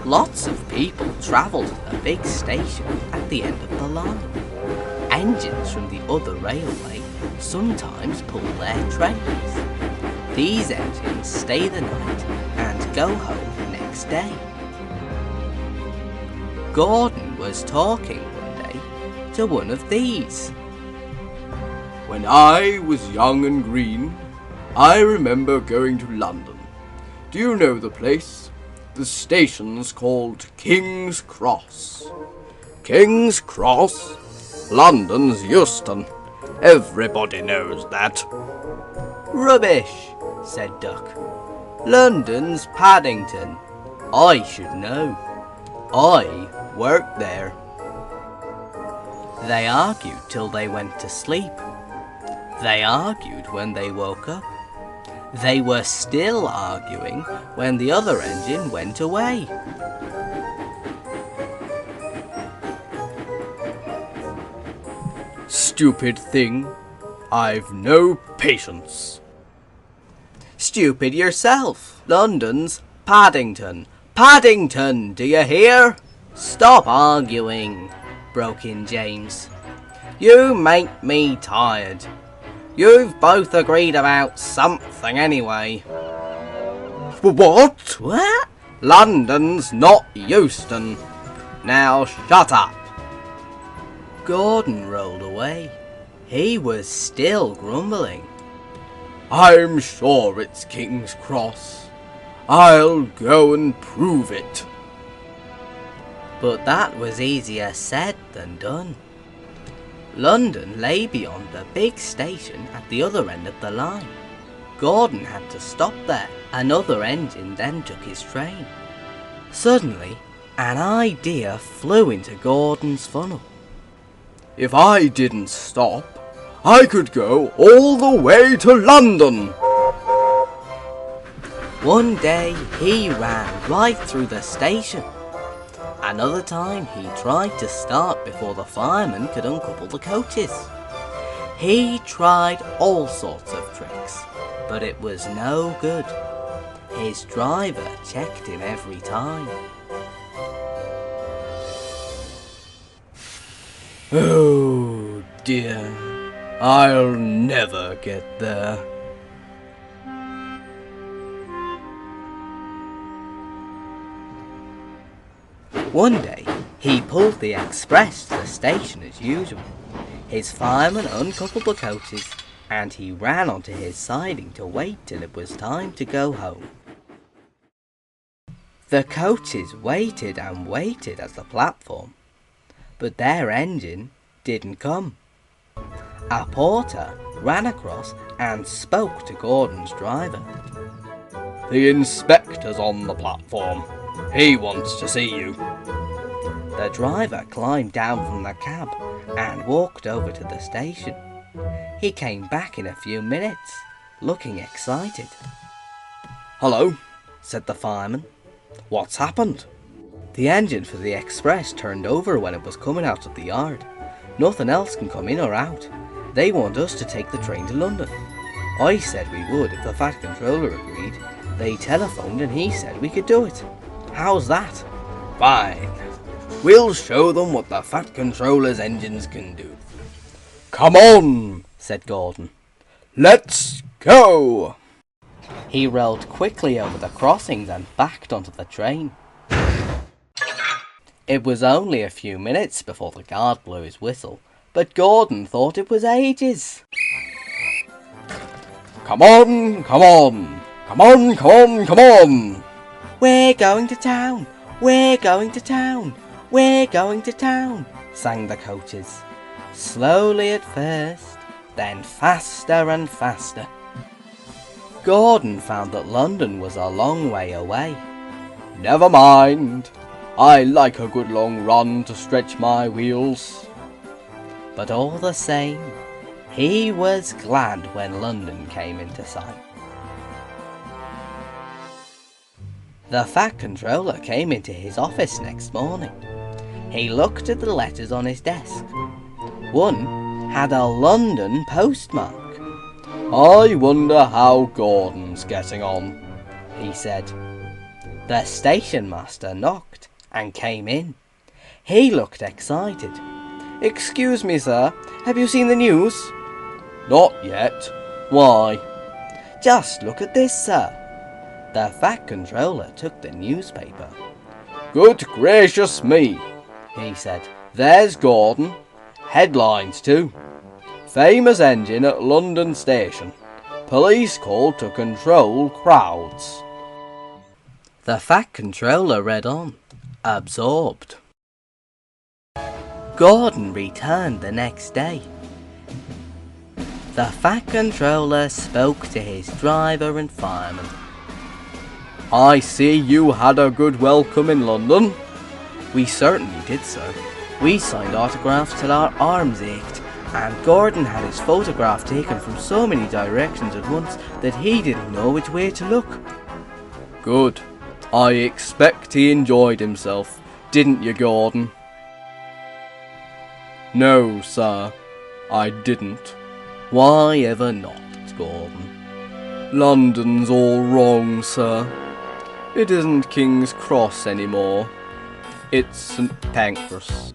Lots of people travel to the big station at the end of the line. Engines from the other railway sometimes pull their trains. These engines stay the night and go home next day. Gordon was talking one day to one of these. When I was young and green, I remember going to London. Do you know the place? The station's called King's Cross. King's Cross? London's Euston. Everybody knows that. Rubbish, said Duck. London's Paddington. I should know. I worked there. They argued till they went to sleep. They argued when they woke up. They were still arguing when the other engine went away. Stupid thing. I've no patience. Stupid yourself. London's Paddington. Paddington, do you hear? Stop arguing, broke in James. You make me tired. You've both agreed about something anyway. What? What? London's not Euston. Now shut up. Gordon rolled away. He was still grumbling. I'm sure it's King's Cross. I'll go and prove it. But that was easier said than done. London lay beyond the big station at the other end of the line. Gordon had to stop there. Another engine then took his train. Suddenly, an idea flew into Gordon's funnel. If I didn't stop, I could go all the way to London. One day he ran right through the station. Another time he tried to start before the fireman could uncouple the coaches. He tried all sorts of tricks, but it was no good. His driver checked him every time. Oh dear, I'll never get there. One day, he pulled the express to the station as usual. His fireman uncoupled the coaches, and he ran onto his siding to wait till it was time to go home. The coaches waited and waited at the platform, but their engine didn't come. A porter ran across and spoke to Gordon's driver. The inspector's on the platform. He wants to see you. The driver climbed down from the cab and walked over to the station. He came back in a few minutes, looking excited. Hello, said the fireman. what's happened? The engine for the express turned over when it was coming out of the yard. Nothing else can come in or out. They want us to take the train to London. I said we would if the Fat Controller agreed. They telephoned and he said we could do it. How's that? Fine. We'll show them what the Fat Controller's engines can do. Come on, said Gordon. Let's go! He rolled quickly over the crossings and backed onto the train. It was only a few minutes before the guard blew his whistle, but Gordon thought it was ages. Come on, come on! Come on, come on, come on! We're going to town! We're going to town! We're going to town! Sang the coaches. Slowly at first, then faster and faster. Gordon found that London was a long way away. Never mind. I like a good long run to stretch my wheels. But all the same, he was glad when London came into sight. The Fat Controller came into his office next morning. He looked at the letters on his desk. One had a London postmark. "I wonder how Gordon's getting on," he said. The station master knocked and came in. He looked excited. "Excuse me, sir, have you seen the news?" "Not yet. Why?" "Just look at this, sir." The Fat Controller took the newspaper. "Good gracious me," he said. "There's Gordon. Headlines too. Famous engine at London Station. Police called to control crowds." The Fat Controller read on, absorbed. Gordon returned the next day. The Fat Controller spoke to his driver and fireman. "I see you had a good welcome in London." "We certainly did, sir. We signed autographs till our arms ached, and Gordon had his photograph taken from so many directions at once that he didn't know which way to look." "Good. I expect he enjoyed himself, didn't you, Gordon?" "No, sir, I didn't." "Why ever not, Gordon?" "London's all wrong, sir. It isn't King's Cross anymore. It's St. Pancras."